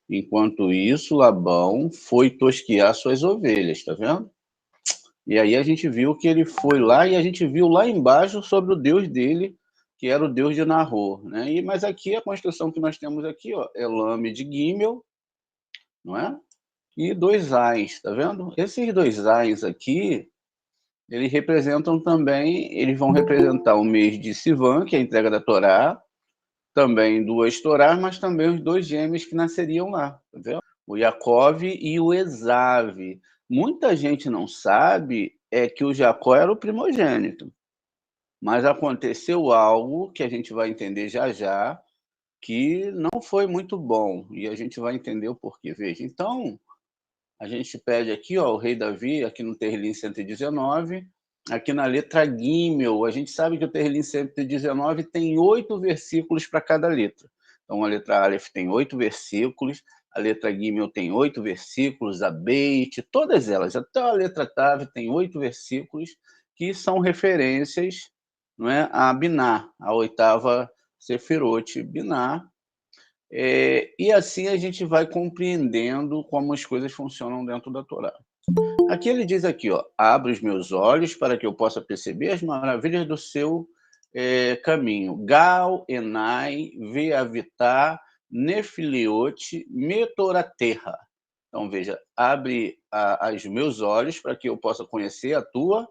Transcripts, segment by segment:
Enquanto isso, Labão foi tosquiar suas ovelhas, tá vendo? E aí a gente viu que ele foi lá e a gente viu lá embaixo sobre o Deus dele, que era o Deus de Nahor, né? Mas aqui a construção que nós temos aqui, ó, é Lame de Gimel, não é? E dois Ais, tá vendo? Esses dois Ais aqui, eles representam também, eles vão representar o mês de Sivan, que é a entrega da Torá, também duas Torás, mas também os dois gêmeos que nasceriam lá, tá vendo? O Jacove e o Esave. Muita gente não sabe que o Jacó era o primogênito, mas aconteceu algo que a gente vai entender já já, que não foi muito bom, e a gente vai entender o porquê. Veja, então, a gente pede aqui, ó, o rei Davi, aqui no Terrilim 119, aqui na letra Gimel, a gente sabe que o Terrilim 119 tem 8 versículos para cada letra. Então, a letra Aleph tem 8 versículos, a letra Gimel tem 8 versículos, a Beit, todas elas, até a letra Tav tem 8 versículos, que são referências, não é, a Biná, a oitava Sefirot Biná, e assim a gente vai compreendendo como as coisas funcionam dentro da Torá. Aqui ele diz aqui, ó, abre os meus olhos para que eu possa perceber as maravilhas do seu caminho. Gal, Enai, Veavitá, Nefiliote, Metoraterra. Então, veja, abre os meus olhos para que eu possa conhecer a tua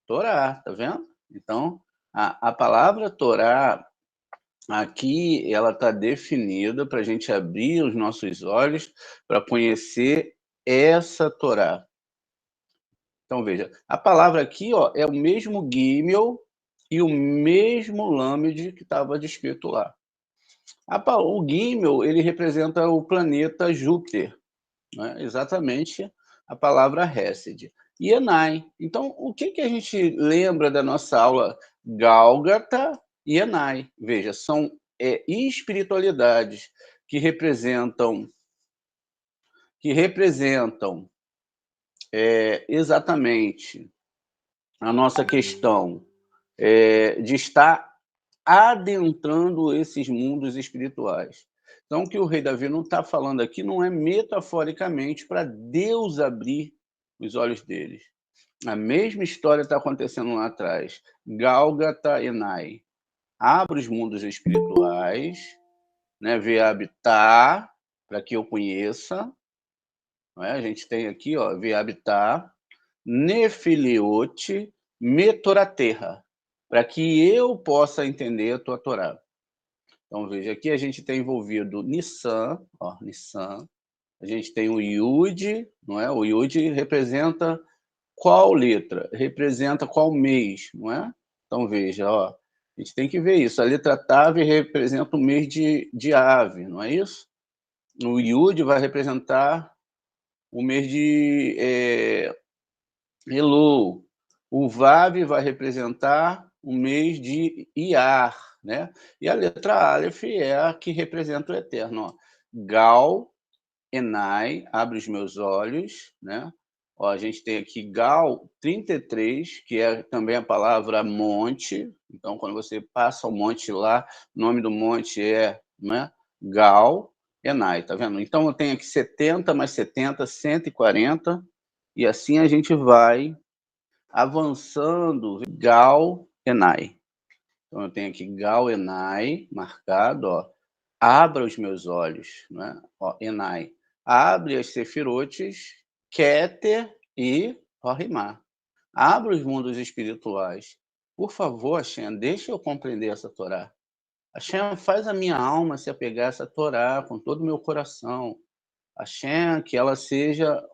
Torá, tá vendo? Então, a palavra Torá aqui, ela está definida para a gente abrir os nossos olhos para conhecer essa Torá. Então, veja, a palavra aqui, ó, é o mesmo Gimel e o mesmo Lamed que estava descrito lá. O Gimel, ele representa o planeta Júpiter, né? Exatamente a palavra Hesed. E Enai. Então, o que a gente lembra da nossa aula Gálgata e Enai? Veja, são espiritualidades que representam exatamente a nossa questão de estar adentrando esses mundos espirituais. Então, o que o rei Davi não está falando aqui não é metaforicamente para Deus abrir os olhos deles. A mesma história está acontecendo lá atrás. Gálgata Enai. Abre os mundos espirituais, né? Vê habitar, para que eu conheça. Não é? A gente tem aqui, ó, vê habitar, Nefiliote, Metoraterra, para que eu possa entender a tua Torá. Então, veja, aqui a gente tem envolvido Nissan, ó, Nissan. A gente tem o Yud, não é? O Yud representa qual letra? Representa qual mês, não é? Então, veja, ó, a gente tem que ver isso. A letra Tav representa o mês de ave, não é isso? O Yud vai representar o mês de Elul. O Vav vai representar o mês de Iar, né? E a letra Aleph é a que representa o eterno. Ó. Gal, Enai, abre os meus olhos, né? Ó, a gente tem aqui Gal 33, que é também a palavra monte. Então, quando você passa o monte lá, o nome do monte é, né? Gal, Enai, tá vendo? Então, eu tenho aqui 70 mais 70, 140, e assim a gente vai avançando. Gal, Enai. Então, eu tenho aqui Gal, Enai, marcado, ó. Abra os meus olhos, né? Ó, Enai. Abre as sefirotes, Keter e Rorimá. Abra os mundos espirituais. Por favor, Hashem, deixa eu compreender essa Torá. Hashem, faz a minha alma se apegar a essa Torá com todo o meu coração. Hashem, que ela seja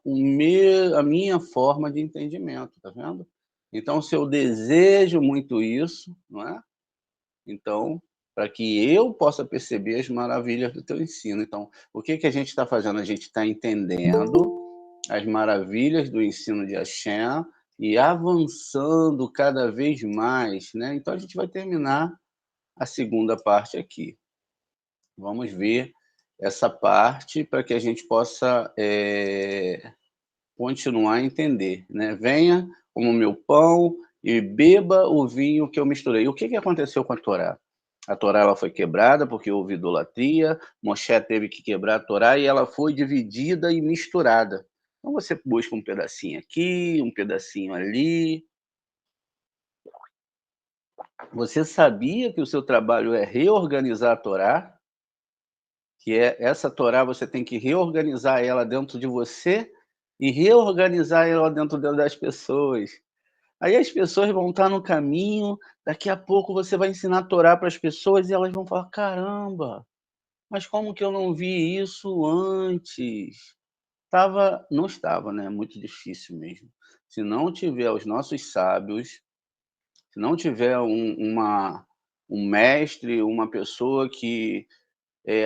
a minha forma de entendimento, tá vendo? Então, se eu desejo muito isso, não é? Então, para que eu possa perceber as maravilhas do teu ensino. Então, o que a gente está fazendo? A gente está entendendo as maravilhas do ensino de Hashem e avançando cada vez mais, né? Então, a gente vai terminar a segunda parte aqui. Vamos ver essa parte para que a gente possa continuar a entender, né? Venha como meu pão e beba o vinho que eu misturei. O que que aconteceu com a Torá? A Torá ela foi quebrada porque houve idolatria, Moshe teve que quebrar a Torá e ela foi dividida e misturada. Então você busca um pedacinho aqui, um pedacinho ali. Você sabia que o seu trabalho é reorganizar a Torá? Que é essa Torá você tem que reorganizar ela dentro de você e reorganizar ela dentro das pessoas. Aí as pessoas vão estar no caminho, daqui a pouco você vai ensinar a Torá para as pessoas e elas vão falar: "Caramba, mas como que eu não vi isso antes?". Não estava, né, muito difícil mesmo. Se não tiver os nossos sábios, se não tiver um mestre, uma pessoa que,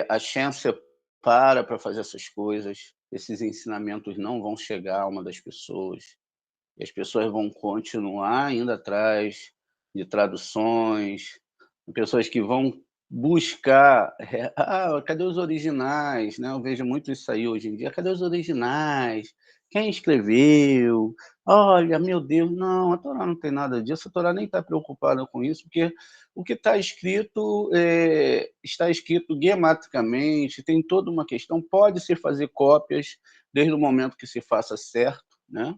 a Shem separa para fazer essas coisas, esses ensinamentos não vão chegar a uma das pessoas. E as pessoas vão continuar indo atrás de traduções, pessoas que vão buscar, cadê os originais, né, eu vejo muito isso aí hoje em dia, cadê os originais? Quem escreveu? Olha, meu Deus, não, a Torá não tem nada disso, a Torá nem está preocupada com isso, porque o que está escrito guematricamente, tem toda uma questão, pode-se fazer cópias desde o momento que se faça certo, né?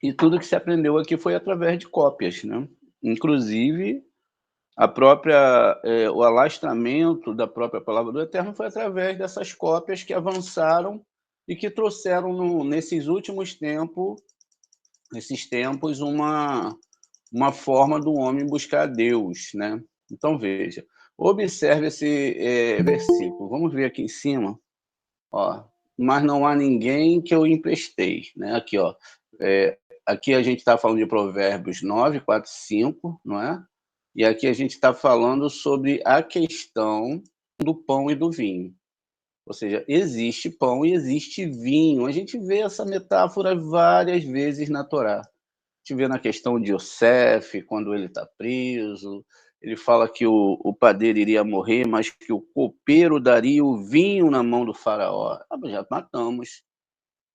E tudo que se aprendeu aqui foi através de cópias, né. Inclusive, o alastramento da própria palavra do Eterno foi através dessas cópias que avançaram e que trouxeram nesses tempos, uma forma do homem buscar Deus, né. Então veja, observe esse, versículo, vamos ver aqui em cima, ó: "Mas não há ninguém que eu emprestei", né, aqui ó, eh, aqui a gente está falando de Provérbios 9, 4, 5, não é? E aqui a gente está falando sobre a questão do pão e do vinho. Ou seja, existe pão e existe vinho. A gente vê essa metáfora várias vezes na Torá. A gente vê na questão de Yosef, quando ele está preso, ele fala que o padeiro iria morrer, mas que o copeiro daria o vinho na mão do faraó. Já matamos,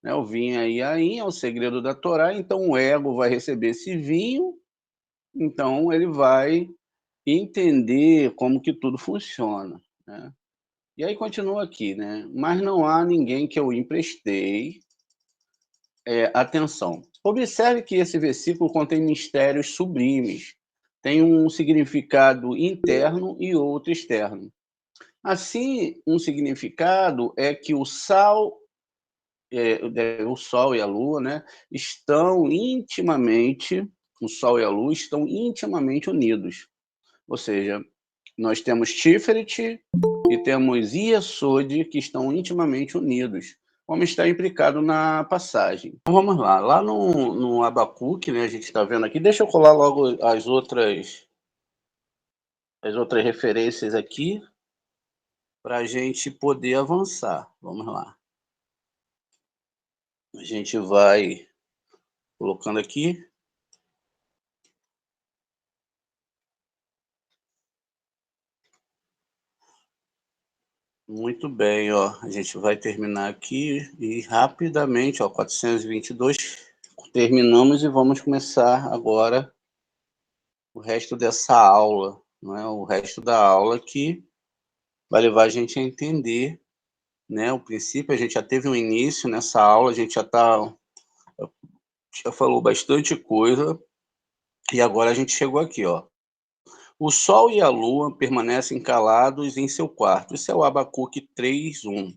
né? O vinho aí é o segredo da Torá, então o ego vai receber esse vinho, então ele vai entender como que tudo funciona, né. E aí continua aqui, né: "Mas não há ninguém que eu emprestei", atenção, observe que esse versículo contém mistérios sublimes, tem um significado interno e outro externo. Assim, um significado é que o sol e a lua, né, estão intimamente o sol e a lua estão intimamente unidos. Ou seja, nós temos Tiferet e temos Iesod, que estão intimamente unidos, como está implicado na passagem. Então vamos lá, lá no Abacuque, né, a gente está vendo aqui, deixa eu colar logo as outras referências aqui, para a gente poder avançar. Vamos lá. A gente vai colocando aqui. Muito bem, ó, a gente vai terminar aqui e rapidamente, ó, 422, terminamos e vamos começar agora o resto dessa aula, não é? O resto da aula que vai levar a gente a entender, né? O princípio, a gente já teve um início nessa aula, a gente já falou bastante coisa e agora a gente chegou aqui, ó. O sol e a lua permanecem calados em seu quarto. Isso é o Abacuque 3:1.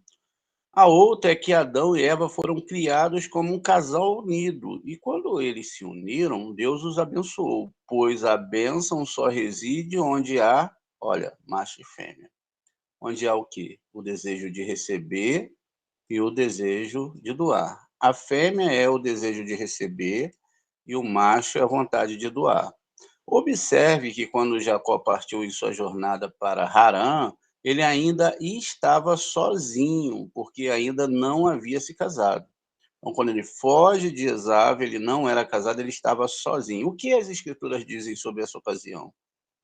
A outra é que Adão e Eva foram criados como um casal unido, e quando eles se uniram, Deus os abençoou, pois a bênção só reside onde há, olha, macho e fêmea. Onde há o quê? O desejo de receber e o desejo de doar. A fêmea é o desejo de receber e o macho é a vontade de doar. Observe que quando Jacó partiu em sua jornada para Harã, ele ainda estava sozinho, porque ainda não havia se casado. Então, quando ele foge de Esaú, ele não era casado, ele estava sozinho. O que as escrituras dizem sobre essa ocasião?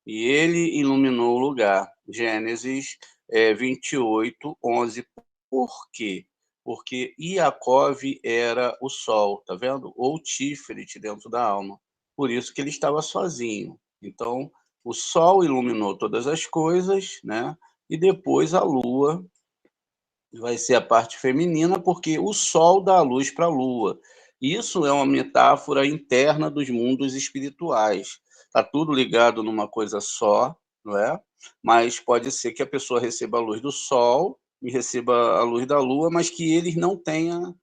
E ele iluminou o lugar. Gênesis 28, 11. Por quê? porque Iacov era o sol, tá vendo? Ou Tiferet dentro da alma. Por isso que ele estava sozinho. Então, o sol iluminou todas as coisas, né? E depois a lua vai ser a parte feminina, porque o sol dá a luz para a lua. Isso é uma metáfora interna dos mundos espirituais. Está tudo ligado numa coisa só, não é? Mas pode ser que a pessoa receba a luz do sol e receba a luz da lua, mas que eles não tenham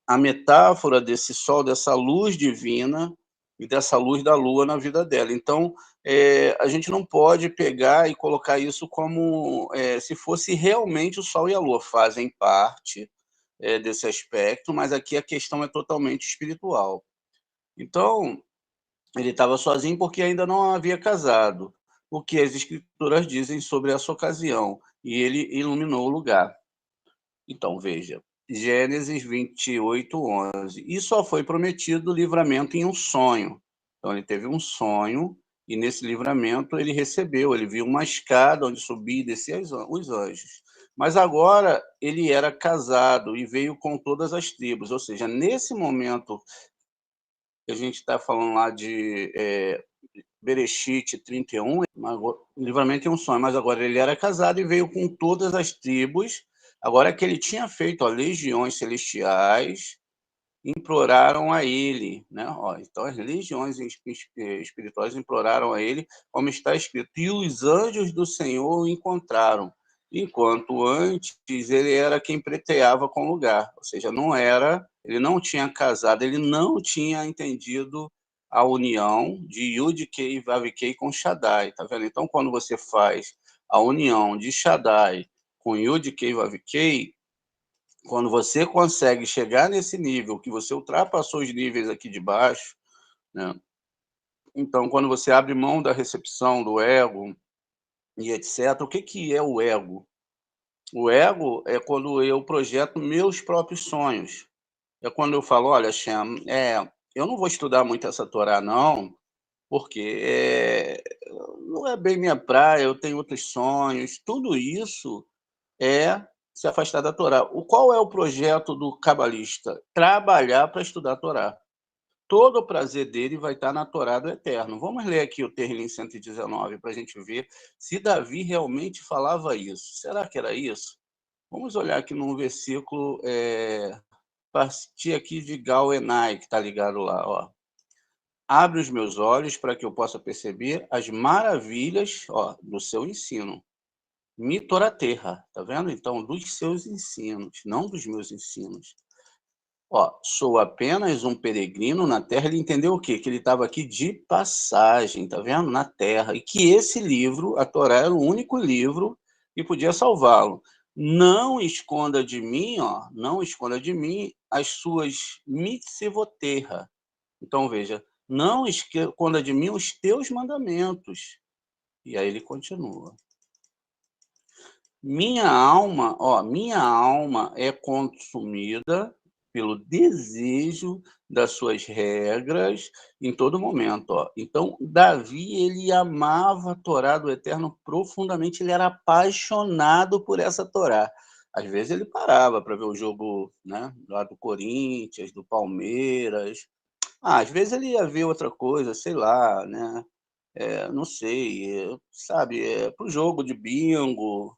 a metáfora desse sol, dessa luz divina e dessa luz da lua na vida dela. Então, a gente não pode pegar e colocar isso como se fosse realmente o Sol e a Lua. Fazem parte desse aspecto, mas aqui a questão é totalmente espiritual. Então, ele estava sozinho porque ainda não havia casado, o que as escrituras dizem sobre essa ocasião, e ele iluminou o lugar. Então, veja, Gênesis 28:11. E só foi prometido o livramento em um sonho. Então, ele teve um sonho, e nesse livramento ele recebeu, ele viu uma escada onde subia e descia os anjos. Mas agora ele era casado e veio com todas as tribos, ou seja, nesse momento que a gente está falando lá de Bereshit 31, livramento em um sonho, mas agora ele era casado e veio com todas as tribos. Agora que ele tinha feito, ó, legiões celestiais, imploraram a ele, né? Ó, então as legiões espirituais imploraram a ele, como está escrito, e os anjos do Senhor o encontraram, enquanto antes ele era quem preteava com o lugar, ou seja, não era, ele não tinha casado, ele não tinha entendido a união de Yud-Kei e Vav-Kei com Shaddai, tá vendo? Então, quando você faz a união de Shaddai com Yud-Kei e Vav-Kei, quando você consegue chegar nesse nível, que você ultrapassou os níveis aqui de baixo, né? Então, quando você abre mão da recepção do ego e etc., o que que é o ego? O ego é quando eu projeto meus próprios sonhos. É quando eu falo, olha, Shem, eu não vou estudar muito essa Torá, não, porque não é bem minha praia, eu tenho outros sonhos. Tudo isso é se afastar da Torá. Qual é o projeto do cabalista? Trabalhar para estudar a Torá. Todo o prazer dele vai estar na Torá do Eterno. Vamos ler aqui o Terrilim 119 para a gente ver se Davi realmente falava isso. Será que era isso? Vamos olhar aqui num versículo, partir aqui de Gal Enai, que está ligado lá. Ó. Abre os meus olhos para que eu possa perceber as maravilhas, ó, do seu ensino. Mitoraterra, tá vendo? Então, dos seus ensinos, não dos meus ensinos. Ó, sou apenas um peregrino na terra. Ele entendeu o quê? Que ele estava aqui de passagem, tá vendo? Na terra. E que esse livro, a Torá, era o único livro que podia salvá-lo. Não esconda de mim, ó, não esconda de mim as suas mitzivoterra. Então, veja, não esconda de mim os teus mandamentos. E aí ele continua. Minha alma é consumida pelo desejo das suas regras em todo momento, ó. Então, Davi, ele amava a Torá do Eterno profundamente, ele era apaixonado por essa Torá. Às vezes ele parava para ver o jogo, né, lá do Corinthians, do Palmeiras. Às vezes ele ia ver outra coisa, sei lá, né, não sei, sabe, para o jogo de bingo,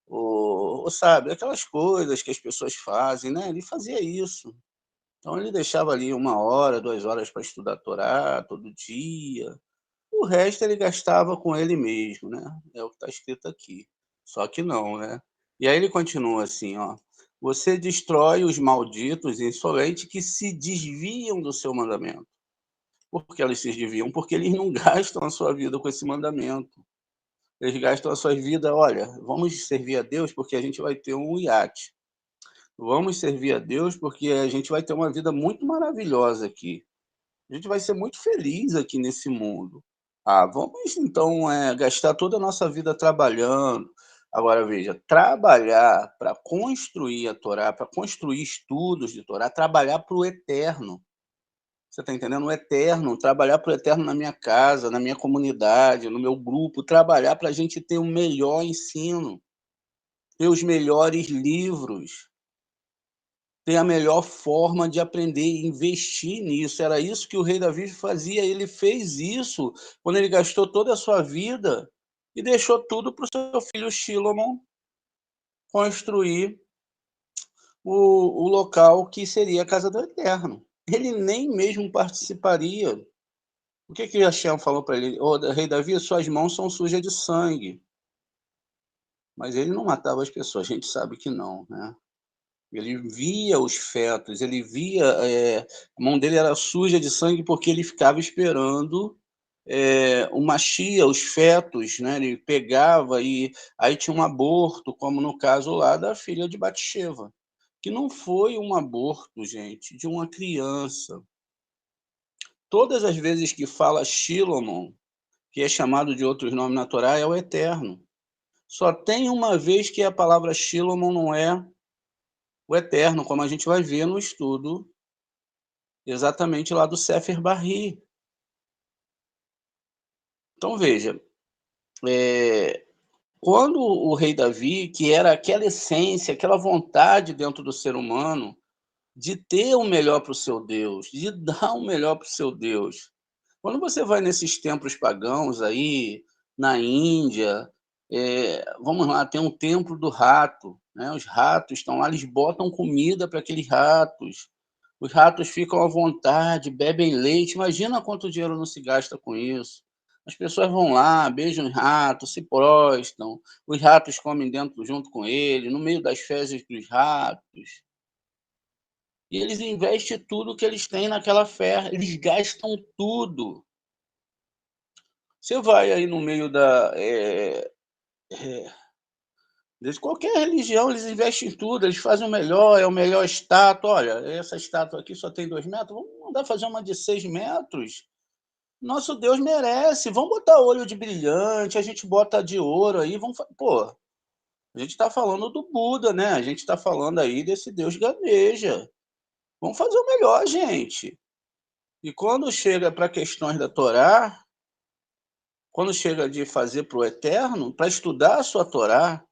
ou sabe, aquelas coisas que as pessoas fazem, né, ele fazia isso. Então ele deixava ali 1 hora, 2 horas para estudar a Torá todo dia, o resto ele gastava com ele mesmo, né, é o que está escrito aqui. Só que não, né. E aí ele continua assim, ó: "Você destrói os malditos e insolentes que se desviam do seu mandamento". Por que eles se desviam? Porque eles não gastam a sua vida com esse mandamento. Eles gastam a sua vida: "Olha, vamos servir a Deus porque a gente vai ter um iate. Vamos servir a Deus porque a gente vai ter uma vida muito maravilhosa aqui. A gente vai ser muito feliz aqui nesse mundo. Ah, vamos então, gastar toda a nossa vida trabalhando". Agora veja, trabalhar para construir a Torá, para construir estudos de Torá, trabalhar para o eterno. Você está entendendo? O eterno, trabalhar para o eterno na minha casa, na minha comunidade, no meu grupo, trabalhar para a gente ter o melhor ensino, ter os melhores livros. tem a melhor forma de aprender e investir nisso. Era isso que o rei Davi fazia. Ele fez isso quando ele gastou toda a sua vida e deixou tudo para o seu filho Shilomon construir o local que seria a casa do Eterno. Ele nem mesmo participaria. O que Hashem falou para ele? Ô, rei Davi, suas mãos são sujas de sangue. Mas ele não matava as pessoas, a gente sabe que não, né? Ele via os fetos, ele via, a mão dele era suja de sangue porque ele ficava esperando o Machia, os fetos, né? Ele pegava e aí tinha um aborto, como no caso lá da filha de Batsheva, que não foi um aborto, gente, de uma criança. Todas as vezes que fala Shilomon, que é chamado de outros nomes na Torá, é o Eterno. Só tem uma vez que a palavra Shilomon não é o Eterno, como a gente vai ver no estudo exatamente lá do Sefer Barri. Então veja, quando o rei Davi, que era aquela essência, aquela vontade dentro do ser humano de ter o melhor para o seu Deus, de dar o melhor para o seu Deus. Quando você vai nesses templos pagãos aí, na Índia, vamos lá, tem um templo do rato, né? Os ratos estão lá, eles botam comida para aqueles ratos. Os ratos ficam à vontade, bebem leite. Imagina quanto dinheiro não se gasta com isso. As pessoas vão lá, beijam os ratos, se prostam, os ratos comem dentro junto com ele, no meio das fezes dos ratos. E eles investem tudo que eles têm naquela fé, eles gastam tudo. Você vai aí no meio de qualquer religião, eles investem em tudo, eles fazem o melhor, é o melhor estátua. Olha, essa estátua aqui só tem 2 metros, vamos mandar fazer uma de 6 metros. Nosso Deus merece, vamos botar olho de brilhante, a gente bota de ouro aí, pô, a gente está falando do Buda, né? A gente está falando aí desse Deus Ganeja. Vamos fazer o melhor, gente. E quando chega para questões da Torá, quando chega de fazer para o Eterno, para estudar a sua Torá,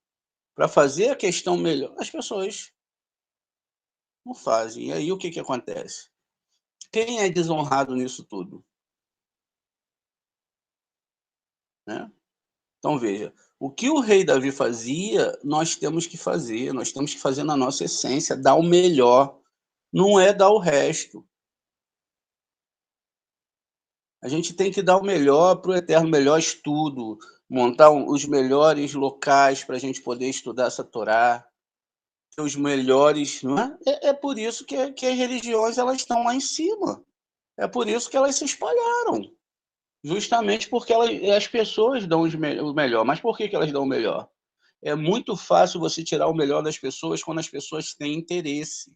para fazer a questão melhor, as pessoas não fazem. E aí o que acontece? Quem é desonrado nisso tudo? Né? Então veja, o que o rei Davi fazia, nós temos que fazer na nossa essência, dar o melhor, não é dar o resto. A gente tem que dar o melhor para o Eterno, melhor estudo, montar os melhores locais para a gente poder estudar essa Torá, ter os melhores, não é? É por isso que as religiões elas estão lá em cima. É por isso que elas se espalharam. Justamente porque as pessoas dão o melhor. Mas por que elas dão o melhor? É muito fácil você tirar o melhor das pessoas quando as pessoas têm interesse.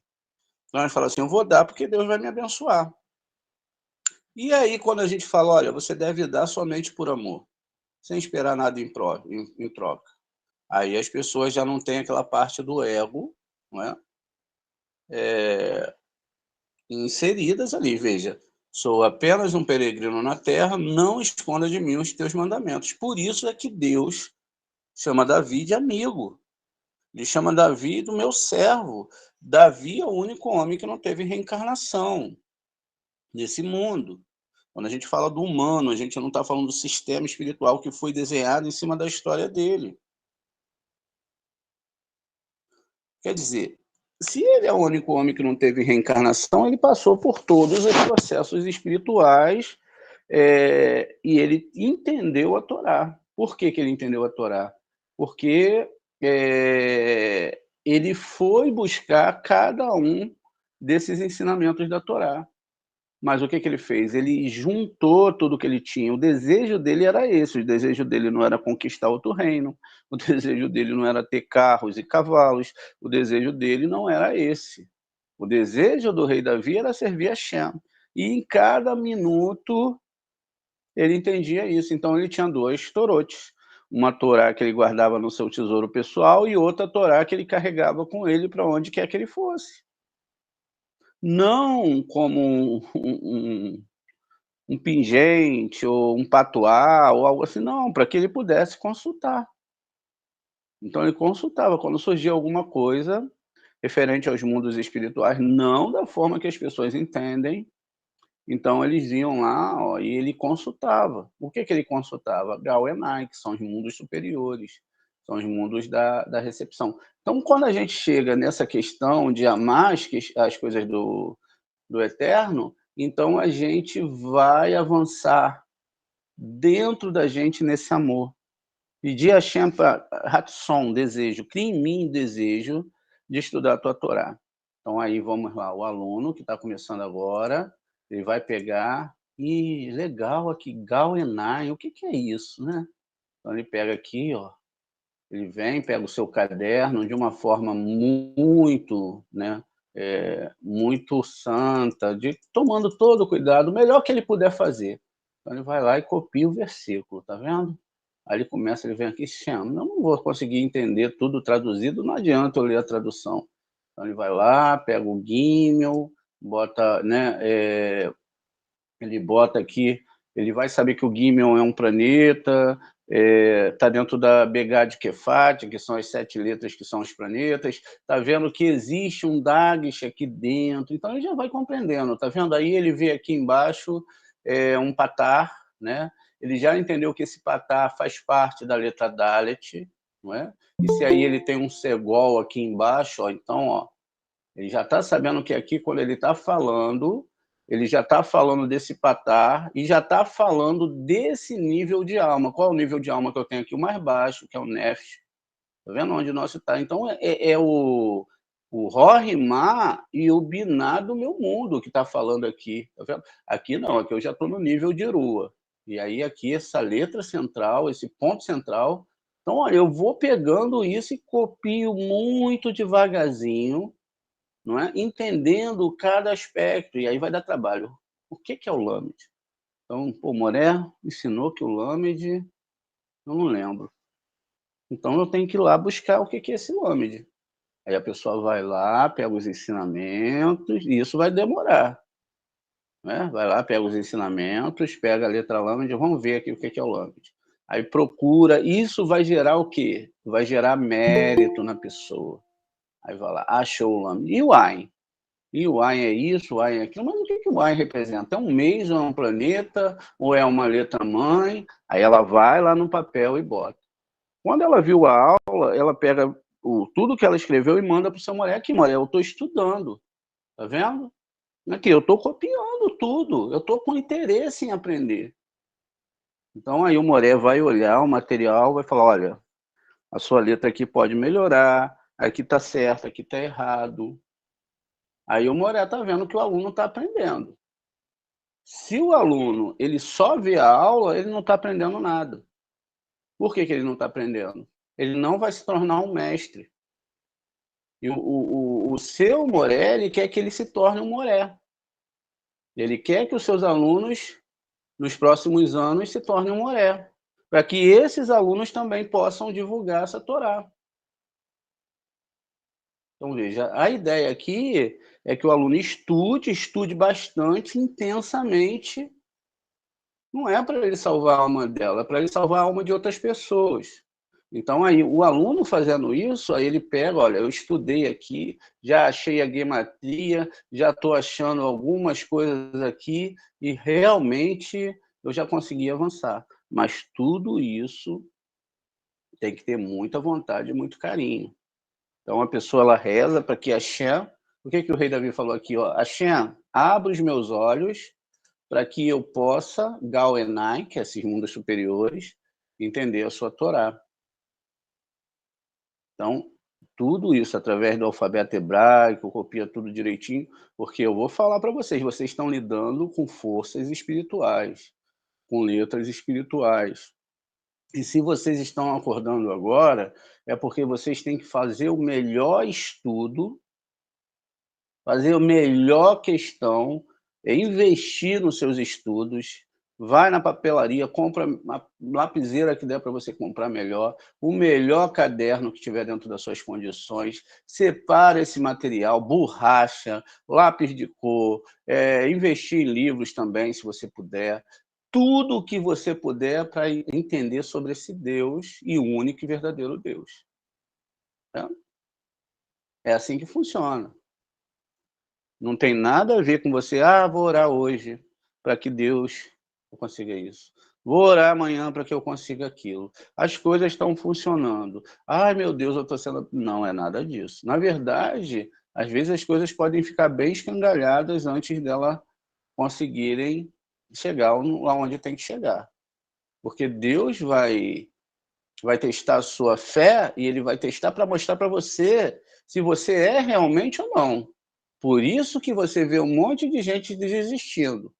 Então elas falam assim, eu vou dar porque Deus vai me abençoar. E aí quando a gente fala, olha, você deve dar somente por amor, sem esperar nada em troca. Aí as pessoas já não têm aquela parte do ego, não é? Inseridas ali, veja, sou apenas um peregrino na terra, não esconda de mim os teus mandamentos. Por isso é que Deus chama Davi de amigo. Ele chama Davi do meu servo. Davi é o único homem que não teve reencarnação nesse mundo. Quando a gente fala do humano, a gente não está falando do sistema espiritual que foi desenhado em cima da história dele. Quer dizer, se ele é o único homem que não teve reencarnação, ele passou por todos os processos espirituais e ele entendeu a Torá. Por que ele entendeu a Torá? Porque ele foi buscar cada um desses ensinamentos da Torá. Mas o que ele fez? Ele juntou tudo o que ele tinha. O desejo dele era esse. O desejo dele não era conquistar outro reino. O desejo dele não era ter carros e cavalos. O desejo dele não era esse. O desejo do rei Davi era servir a Shem. E em cada minuto ele entendia isso. Então ele tinha 2 torotes. Uma Torá que ele guardava no seu tesouro pessoal e outra Torá que ele carregava com ele para onde quer que ele fosse. Não como um pingente ou um patuá ou algo assim, não, para que ele pudesse consultar. Então ele consultava, quando surgia alguma coisa, referente aos mundos espirituais, não da forma que as pessoas entendem. Então eles iam lá, ó, e ele consultava. O que que ele consultava? Gal e Enai, que são os mundos superiores, são os mundos da recepção. Então, quando a gente chega nessa questão de amar as coisas do eterno, então a gente vai avançar dentro da gente nesse amor. Pedir a Hashem para Hatson, desejo, cria em mim desejo de estudar a tua Torá. Então aí vamos lá, o aluno que está começando agora, ele vai pegar, e legal aqui, Gal Enai, o que que é isso, né? Então ele pega aqui, ó, ele vem, pega o seu caderno de uma forma muito, né, muito santa, tomando todo o cuidado, o melhor que ele puder fazer. Então ele vai lá e copia o versículo, tá vendo? Aí ele começa, ele vem aqui, chama, não vou conseguir entender tudo traduzido, não adianta eu ler a tradução. Então ele vai lá, pega o Gimel, bota, né, ele bota aqui, ele vai saber que o Gimel é um planeta, está dentro da Begad Kefat, que são as 7 letras que são os planetas, está vendo que existe um Dagish aqui dentro, então ele já vai compreendendo, está vendo? Aí ele vê aqui embaixo um patar, né? Ele já entendeu que esse patar faz parte da letra Dalet, não é? E se aí ele tem um segol aqui embaixo, ó, então, ó, ele já está sabendo que aqui, quando ele está falando, ele já está falando desse patar e já está falando desse nível de alma. Qual é o nível de alma que eu tenho aqui? O mais baixo, que é o Nefesh. Está vendo onde nós está? Então, é o Rorimá e o Biná do meu mundo que está falando aqui. Tá vendo? Aqui não, aqui eu já estou no nível de Rua. E aí aqui essa letra central, esse ponto central. Então, olha, eu vou pegando isso e copio muito devagarzinho, não é? Entendendo cada aspecto, e aí vai dar trabalho. O que é o Lamed? Então, pô, Moré ensinou que o Lamed, eu não lembro. Então eu tenho que ir lá buscar o que é esse Lamed. Aí a pessoa vai lá, pega os ensinamentos, e isso vai demorar. Né? Vai lá, pega os ensinamentos, pega a letra Lamed, vamos ver aqui o que é o Lamed. Aí procura, isso vai gerar o quê? Vai gerar mérito na pessoa. Aí vai lá, achou o Lamed. E o Ain? E o Ain é isso, o Ain é aquilo, mas o que o Ain representa? É um mês, ou é um planeta, ou é uma letra mãe? Aí ela vai lá no papel e bota. Quando ela viu a aula, ela pega tudo que ela escreveu e manda para o seu Moré. Aqui, Moré, eu estou estudando, tá vendo? Aqui, eu estou copiando tudo, eu estou com interesse em aprender. Então aí o Moré vai olhar o material, vai falar, olha, a sua letra aqui pode melhorar, aqui está certo, aqui está errado. Aí o Moré está vendo que o aluno está aprendendo. Se o aluno ele só vê a aula, ele não está aprendendo nada. Por que ele não está aprendendo? Ele não vai se tornar um mestre. E o seu Moré, ele quer que ele se torne um Moré. Ele quer que os seus alunos, nos próximos anos, se tornem um Moré, para que esses alunos também possam divulgar essa Torá. Então, veja, a ideia aqui é que o aluno estude bastante, intensamente. Não é para ele salvar a alma dela, é para ele salvar a alma de outras pessoas. Então, aí, o aluno fazendo isso, aí ele pega, olha, eu estudei aqui, já achei a gematria, já estou achando algumas coisas aqui, e realmente eu já consegui avançar. Mas tudo isso tem que ter muita vontade e muito carinho. Então, a pessoa ela reza para que Hashem... O que o rei Davi falou aqui? Ó, Hashem, abre os meus olhos para que eu possa, Gal Enai, que é esses mundos superiores, entender a sua Torá. Então, tudo isso através do alfabeto hebraico, copia tudo direitinho, porque eu vou falar para vocês, vocês estão lidando com forças espirituais, com letras espirituais. E se vocês estão acordando agora, é porque vocês têm que fazer o melhor estudo, fazer a melhor questão, investir nos seus estudos, vai na papelaria, compra a lapiseira que der para você comprar melhor, o melhor caderno que tiver dentro das suas condições, separa esse material, borracha, lápis de cor, investir em livros também, se você puder, tudo o que você puder para entender sobre esse Deus e o único e verdadeiro Deus. Tá? É assim que funciona. Não tem nada a ver com você: vou orar hoje para que Deus consiga isso. Vou orar amanhã para que eu consiga aquilo. As coisas estão funcionando. Ai, meu Deus, eu estou sendo" não é nada disso. Na verdade, às vezes as coisas podem ficar bem escangalhadas antes dela conseguirem chegar aonde tem que chegar. Porque Deus vai testar a sua fé e ele vai testar para mostrar para você se você é realmente ou não. Por isso que você vê um monte de gente desistindo.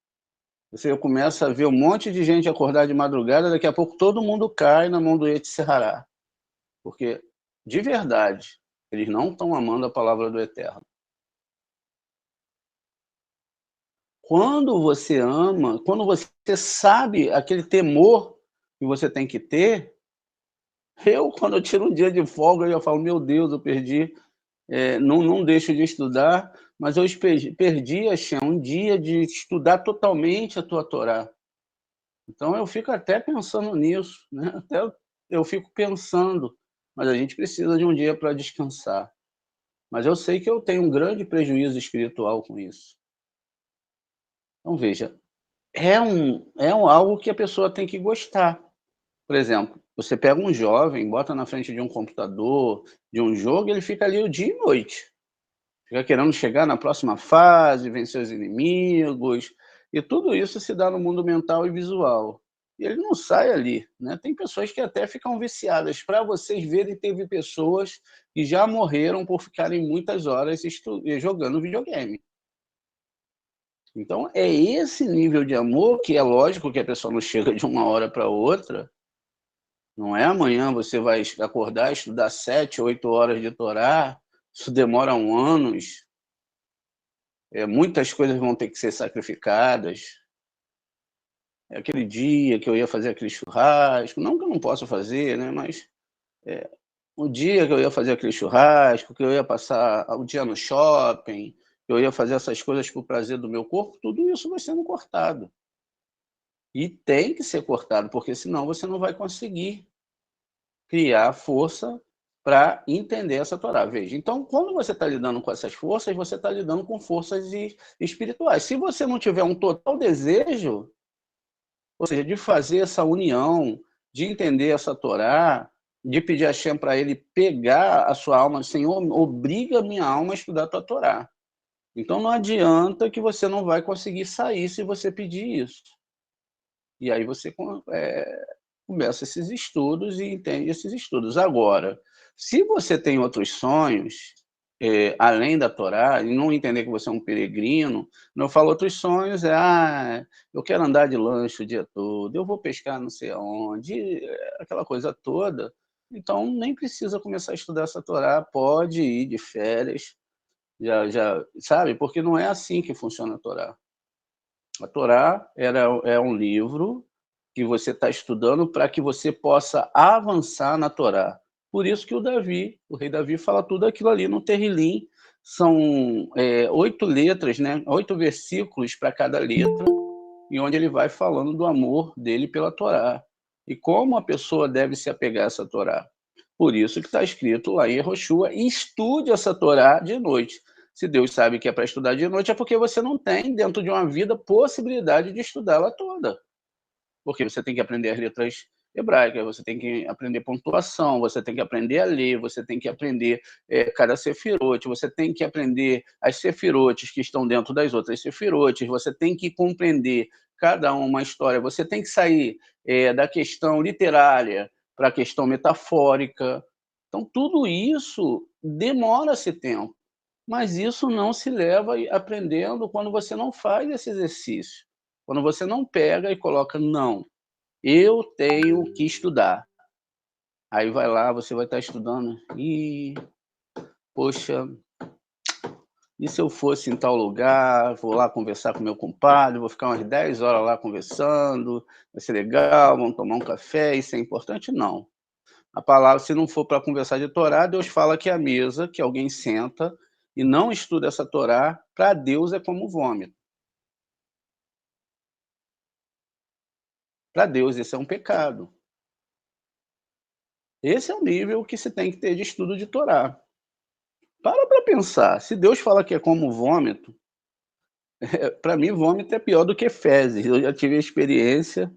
Você começa a ver um monte de gente acordar de madrugada, daqui a pouco todo mundo cai na mão do Etserrará. Porque, de verdade, eles não estão amando a palavra do Eterno. Quando você ama, quando você sabe aquele temor que você tem que ter, quando eu tiro um dia de folga, eu já falo: meu Deus, eu perdi, não deixo de estudar, mas eu perdi, Hashem, um dia de estudar totalmente a tua Torá. Então eu fico até pensando nisso, né? Até eu fico pensando, mas a gente precisa de um dia para descansar. Mas eu sei que eu tenho um grande prejuízo espiritual com isso. Então veja, algo que a pessoa tem que gostar. Por exemplo, você pega um jovem, bota na frente de um computador, de um jogo, ele fica ali o dia e noite. Fica querendo chegar na próxima fase, vencer os inimigos, e tudo isso se dá no mundo mental e visual. E ele não sai ali, né? Tem pessoas que até ficam viciadas. Para vocês verem, teve pessoas que já morreram por ficarem muitas horas jogando videogame. Então, é esse nível de amor que é lógico que a pessoa não chega de uma hora para outra. Não é amanhã você vai acordar, estudar 7, 8 horas de Torá. Isso demora anos. Muitas coisas vão ter que ser sacrificadas. É aquele dia que eu ia fazer aquele churrasco, não que eu não possa fazer, né, mas o dia que eu ia fazer aquele churrasco, que eu ia passar o dia no shopping, que eu ia fazer essas coisas por prazer do meu corpo, tudo isso vai sendo cortado. E tem que ser cortado, porque senão você não vai conseguir criar força para entender essa Torá. Veja, então, quando você está lidando com essas forças, você está lidando com forças espirituais. Se você não tiver um total desejo, ou seja, de fazer essa união, de entender essa Torá, de pedir a Hashem para ele pegar a sua alma, Senhor, obriga a minha alma a estudar a tua Torá. Então não adianta que você não vai conseguir sair se você pedir isso. E aí você começa esses estudos e entende esses estudos. Agora, se você tem outros sonhos, além da Torá, e não entender que você é um peregrino, não falo outros sonhos, eu quero andar de lanche o dia todo, eu vou pescar não sei aonde, aquela coisa toda. Então, nem precisa começar a estudar essa Torá, pode ir de férias, já, sabe? Porque não é assim que funciona a Torá. A Torá é um livro que você está estudando para que você possa avançar na Torá. Por isso que o rei Davi fala tudo aquilo ali no Terrilim. São 8 letras, né? 8 versículos para cada letra, e onde ele vai falando do amor dele pela Torá. E como a pessoa deve se apegar a essa Torá. Por isso que está escrito lá em Yehoshua, estude essa Torá de noite. Se Deus sabe que é para estudar de noite, é porque você não tem, dentro de uma vida, possibilidade de estudá-la toda. Porque você tem que aprender as letras hebraicas, você tem que aprender pontuação, você tem que aprender a ler, você tem que aprender cada sefirote, você tem que aprender as sefirotes que estão dentro das outras sefirotes, você tem que compreender cada uma história, você tem que sair da questão literária para a questão metafórica. Então, tudo isso demora-se tempo, mas isso não se leva aprendendo quando você não faz esse exercício. Quando você não pega e coloca, não, eu tenho que estudar. Aí vai lá, você vai estar estudando. E, poxa, e se eu fosse em tal lugar, vou lá conversar com meu compadre, vou ficar umas 10 horas lá conversando, vai ser legal, vamos tomar um café, isso é importante? Não. A palavra, se não for para conversar de Torá, Deus fala que a mesa, que alguém senta e não estuda essa Torá, para Deus é como vômito. Para Deus, esse é um pecado. Esse é o nível que se tem que ter de estudo de Torá. Para pensar, se Deus fala que é como vômito, para mim vômito é pior do que fezes. Eu já tive a experiência,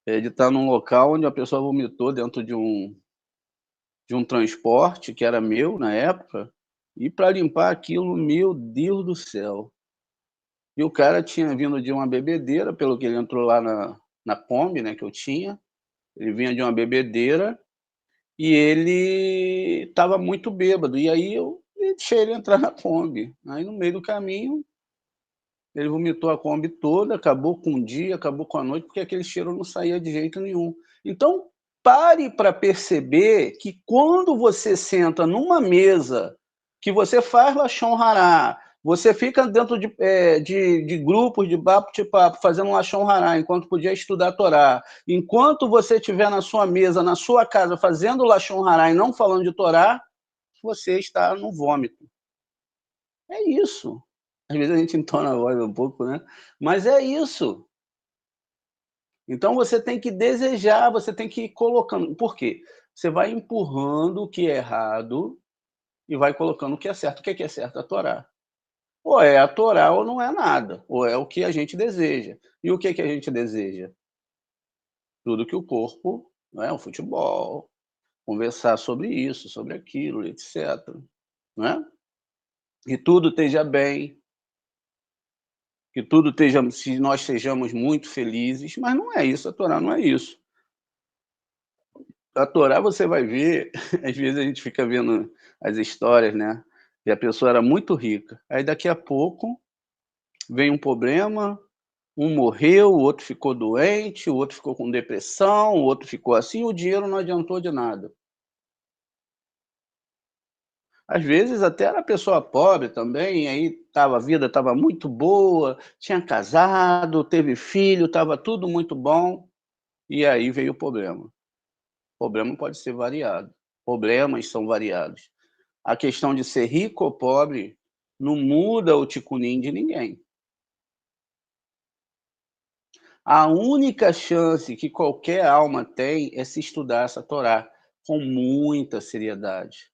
de estar num local onde a pessoa vomitou dentro de um transporte que era meu na época, e para limpar aquilo, meu Deus do céu. E o cara tinha vindo de uma bebedeira, pelo que ele entrou lá na Kombi, né, que eu tinha, ele vinha de uma bebedeira, e ele estava muito bêbado, e aí eu deixei ele entrar na Kombi. Aí no meio do caminho, ele vomitou a Kombi toda, acabou com o dia, acabou com a noite, porque aquele cheiro não saía de jeito nenhum. Então, pare para perceber que quando você senta numa mesa, que você faz Lashon Hará, você fica dentro de grupos de bate-papo, fazendo Lashon Hará, enquanto podia estudar a Torá. Enquanto você estiver na sua mesa, na sua casa, fazendo Lashon Hará e não falando de Torá, você está no vômito. É isso. Às vezes a gente entona a voz um pouco, né, mas é isso. Então você tem que desejar, você tem que ir colocando. Por quê? Você vai empurrando o que é errado e vai colocando o que é certo. O que é certo? A Torá. Ou é a Torá ou não é nada, ou é o que a gente deseja. E o que a gente deseja? Tudo que o corpo, não é, o futebol, conversar sobre isso, sobre aquilo, etc, não é? Que tudo esteja bem, que tudo esteja, se nós sejamos muito felizes, mas não é isso, a Torá não é isso. A Torá você vai ver, às vezes a gente fica vendo as histórias, né, e a pessoa era muito rica, aí daqui a pouco vem um problema, um morreu, o outro ficou doente, o outro ficou com depressão, o outro ficou assim, o dinheiro não adiantou de nada. Às vezes até era pessoa pobre também, aí a vida estava muito boa, tinha casado, teve filho, estava tudo muito bom, e aí veio o problema. O problema pode ser variado, problemas são variados. A questão de ser rico ou pobre não muda o ticunim de ninguém. A única chance que qualquer alma tem é se estudar essa Torá com muita seriedade.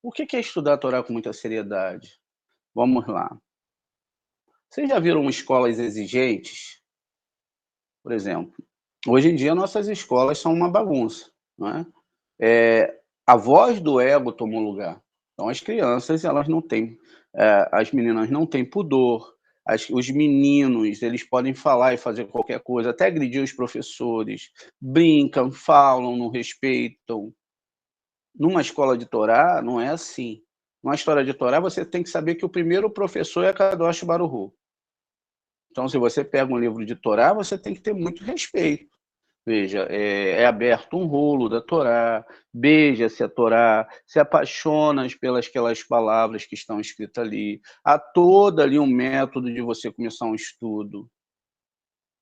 O que é estudar a Torá com muita seriedade? Vamos lá. Vocês já viram escolas exigentes? Por exemplo, hoje em dia nossas escolas são uma bagunça, não é? A voz do ego tomou lugar. Então as crianças, elas não têm, as meninas não têm pudor, os meninos, eles podem falar e fazer qualquer coisa, até agredir os professores, brincam, falam, não respeitam. Numa escola de Torá, não é assim. Numa história de Torá, você tem que saber que o primeiro professor é Kadosh Baruch Hu. Então, se você pega um livro de Torá, você tem que ter muito respeito. Veja, é aberto um rolo da Torá, beija-se a Torá, se apaixona pelas aquelas palavras que estão escritas ali. Há todo ali um método de você começar um estudo,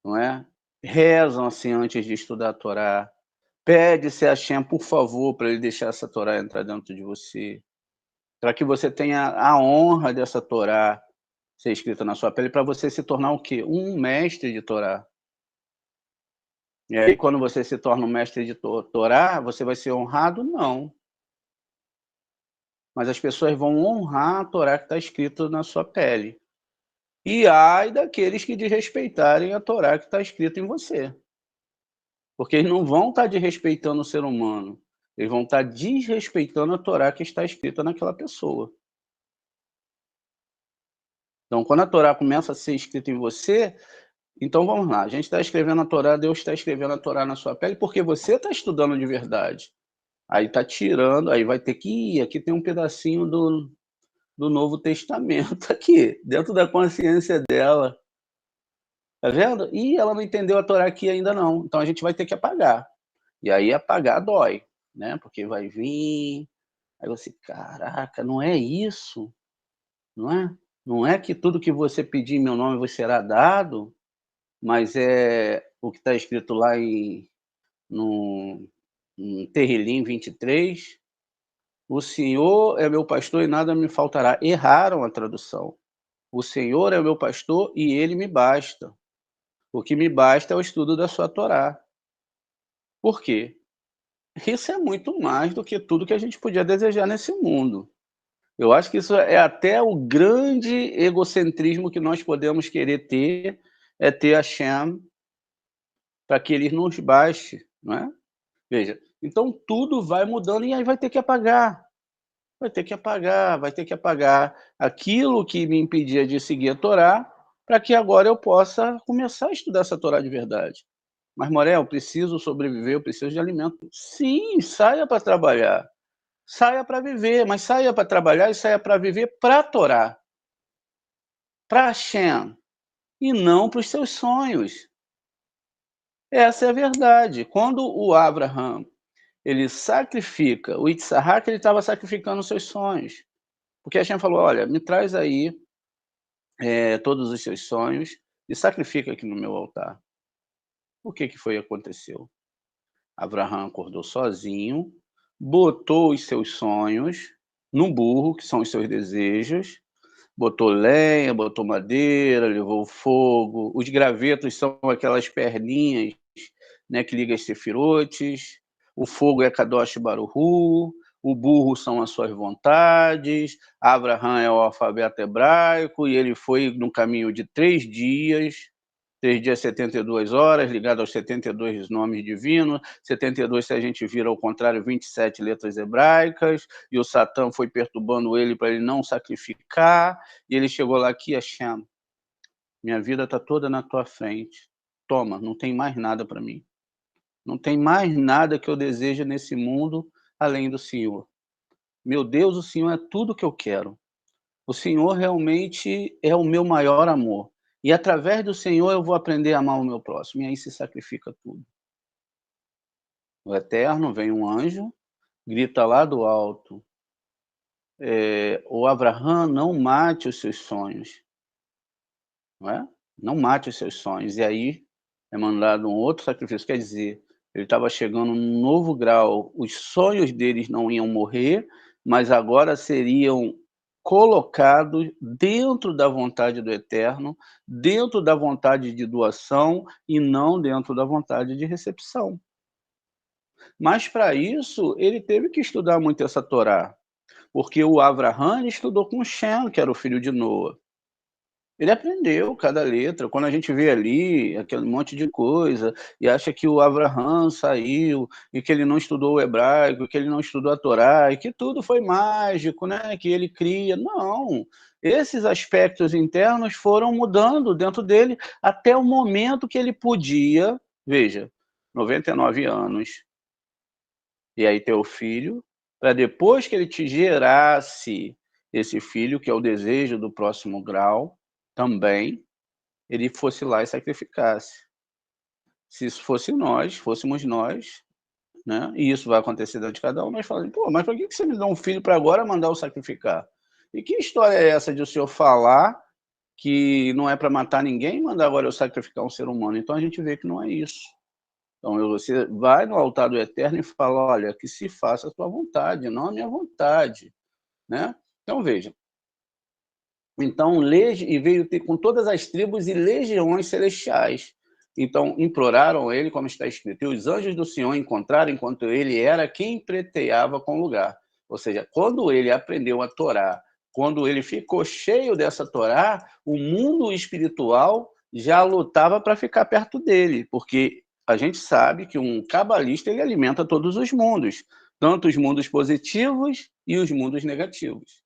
não é? Rezam assim antes de estudar a Torá. Pede-se a Hashem, por favor, para ele deixar essa Torá entrar dentro de você, para que você tenha a honra dessa Torá ser escrita na sua pele, para você se tornar o quê? Um mestre de Torá. E aí, quando você se torna um mestre de Torá, você vai ser honrado? Não. Mas as pessoas vão honrar a Torá que está escrita na sua pele. E ai daqueles que desrespeitarem a Torá que está escrita em você. Porque eles não vão estar desrespeitando o ser humano. Eles vão estar desrespeitando a Torá que está escrita naquela pessoa. Então, quando a Torá começa a ser escrita em você, então vamos lá, a gente está escrevendo a Torá, Deus está escrevendo a Torá na sua pele, porque você está estudando de verdade. Aí está tirando, aí vai ter que ir, aqui tem um pedacinho do Novo Testamento aqui, dentro da consciência dela. Tá vendo? E ela não entendeu a Torá aqui ainda não, então a gente vai ter que apagar. E aí apagar dói, né, porque vai vir, aí você: "Caraca, não é isso, não é? Não é que tudo que você pedir em meu nome vos será dado, mas é o que está escrito lá no em Terrilim 23, o Senhor é meu pastor e nada me faltará." Erraram a tradução. O Senhor é meu pastor e ele me basta. O que me basta é o estudo da sua Torá. Por quê? Isso é muito mais do que tudo que a gente podia desejar nesse mundo. Eu acho que isso é até o grande egocentrismo que nós podemos querer ter, é ter a Shem para que ele nos baixe, não é? Veja, então tudo vai mudando e aí vai ter que apagar. Vai ter que apagar, vai ter que apagar aquilo que me impedia de seguir a Torá, para que agora eu possa começar a estudar essa Torá de verdade. Mas, Morel, eu preciso sobreviver, eu preciso de alimento. Sim, saia para trabalhar. Saia para viver, mas saia para trabalhar e saia para viver para a Torá, para Hashem, e não para os seus sonhos. Essa é a verdade. Quando o Abraham ele sacrifica, o Yitzhak ele estava sacrificando os seus sonhos. Porque Hashem falou, olha, me traz aí todos os seus sonhos e sacrifica aqui no meu altar. O que foi que aconteceu? Abraham acordou sozinho, botou os seus sonhos no burro, que são os seus desejos, botou lenha, botou madeira, levou fogo. Os gravetos são aquelas perninhas, né, que ligam as sefirotes. O fogo é Kadosh Baruhu. O burro são as suas vontades. Abraham é o alfabeto hebraico e ele foi no caminho de 3 dias, 72 horas, ligado aos 72 nomes divinos, 72 se a gente vira ao contrário, 27 letras hebraicas, e o Satã foi perturbando ele para ele não sacrificar, e ele chegou lá aqui, Hashem, minha vida está toda na tua frente, toma, não tem mais nada para mim, não tem mais nada que eu desejo nesse mundo além do Senhor. Meu Deus, o Senhor é tudo que eu quero. O Senhor realmente é o meu maior amor. E através do Senhor eu vou aprender a amar o meu próximo. E aí se sacrifica tudo. O Eterno vem um anjo, grita lá do alto, o Abraham, não mate os seus sonhos. Não é? Não mate os seus sonhos. E aí é mandado um outro sacrifício. Quer dizer, ele estava chegando num novo grau. Os sonhos deles não iam morrer, mas agora seriam colocados dentro da vontade do Eterno, dentro da vontade de doação e não dentro da vontade de recepção. Mas para isso, ele teve que estudar muito essa Torá, porque o Avraham estudou com Shem, que era o filho de Noa. Ele aprendeu cada letra. Quando a gente vê ali aquele monte de coisa e acha que o Avraham saiu e que ele não estudou o hebraico, que ele não estudou a Torá e que tudo foi mágico, né? Que ele cria. Não. Esses aspectos internos foram mudando dentro dele até o momento que ele podia, veja, 99 anos, e aí ter o filho, para depois que ele te gerasse esse filho, que é o desejo do próximo grau, também ele fosse lá e sacrificasse. Se isso fôssemos nós, né? E isso vai acontecer dentro de cada um, nós falamos, pô, mas por que você me dá um filho para agora mandar eu sacrificar? E que história é essa de o senhor falar que não é para matar ninguém e mandar agora eu sacrificar um ser humano? Então a gente vê que não é isso. Então você vai no altar do Eterno e fala, olha, que se faça a tua vontade, não a minha vontade, né? Então veja, então, e veio ter com todas as tribos e legiões celestiais. Então, imploraram ele, como está escrito, e os anjos do Senhor encontraram enquanto ele era quem preteava com o lugar. Ou seja, quando ele aprendeu a Torá, quando ele ficou cheio dessa Torá, o mundo espiritual já lutava para ficar perto dele, porque a gente sabe que um cabalista ele alimenta todos os mundos, tanto os mundos positivos e os mundos negativos.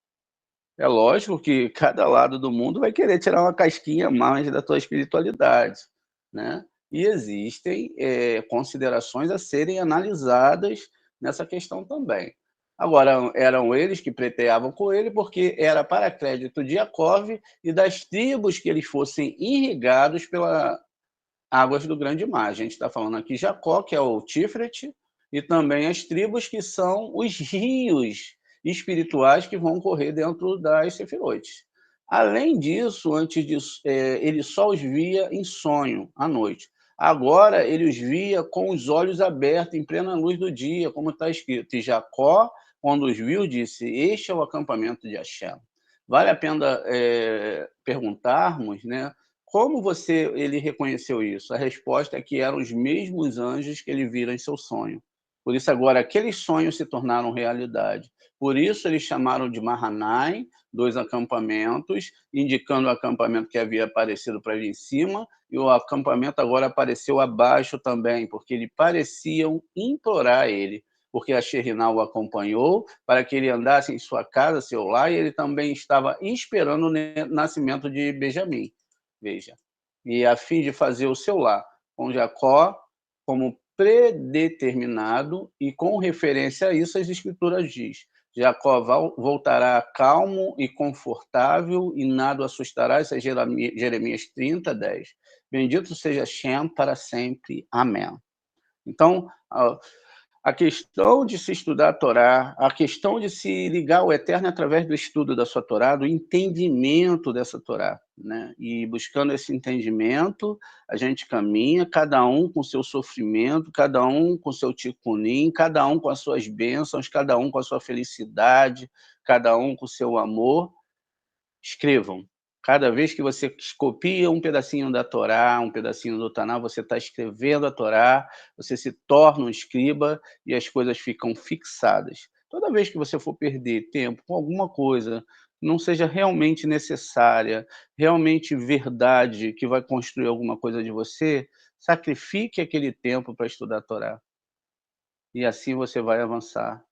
É lógico que cada lado do mundo vai querer tirar uma casquinha a mais da tua espiritualidade, né? E existem considerações a serem analisadas nessa questão também. Agora, eram eles que preteavam com ele, porque era para crédito de Jacó e das tribos que eles fossem irrigados pelas águas do grande mar. A gente está falando aqui Jacó, que é o Tiferet, e também as tribos que são os rios espirituais que vão correr dentro das Sefirotes. Além disso, antes disso, ele só os via em sonho, à noite. Agora, ele os via com os olhos abertos, em plena luz do dia, como está escrito. E Jacó, quando os viu, disse, este é o acampamento de Hashem. Vale a pena perguntarmos, né? Como ele reconheceu isso? A resposta é que eram os mesmos anjos que ele vira em seu sonho. Por isso agora aqueles sonhos se tornaram realidade. Por isso eles chamaram de Mahanaim, 2 acampamentos, indicando o acampamento que havia aparecido para ele em cima, e o acampamento agora apareceu abaixo também, porque eles pareciam implorar ele, porque a Sherinah o acompanhou para que ele andasse em sua casa, seu lar, e ele também estava esperando o nascimento de Benjamim, veja. E a fim de fazer o seu lar com Jacó como predeterminado, e com referência a isso as escrituras diz: Jacó voltará calmo e confortável, e nada o assustará. Isso é Jeremias 30, 10. Bendito seja Shem para sempre. Amém. Então, a questão de se estudar a Torá, a questão de se ligar ao Eterno através do estudo da sua Torá, do entendimento dessa Torá, né? E buscando esse entendimento, a gente caminha, cada um com seu sofrimento, cada um com seu ticunim, cada um com as suas bênçãos, cada um com a sua felicidade, cada um com o seu amor. Escrevam. Cada vez que você copia um pedacinho da Torá, um pedacinho do Taná, você está escrevendo a Torá, você se torna um escriba e as coisas ficam fixadas. Toda vez que você for perder tempo com alguma coisa, não seja realmente necessária, realmente verdade, que vai construir alguma coisa de você, sacrifique aquele tempo para estudar a Torá. E assim você vai avançar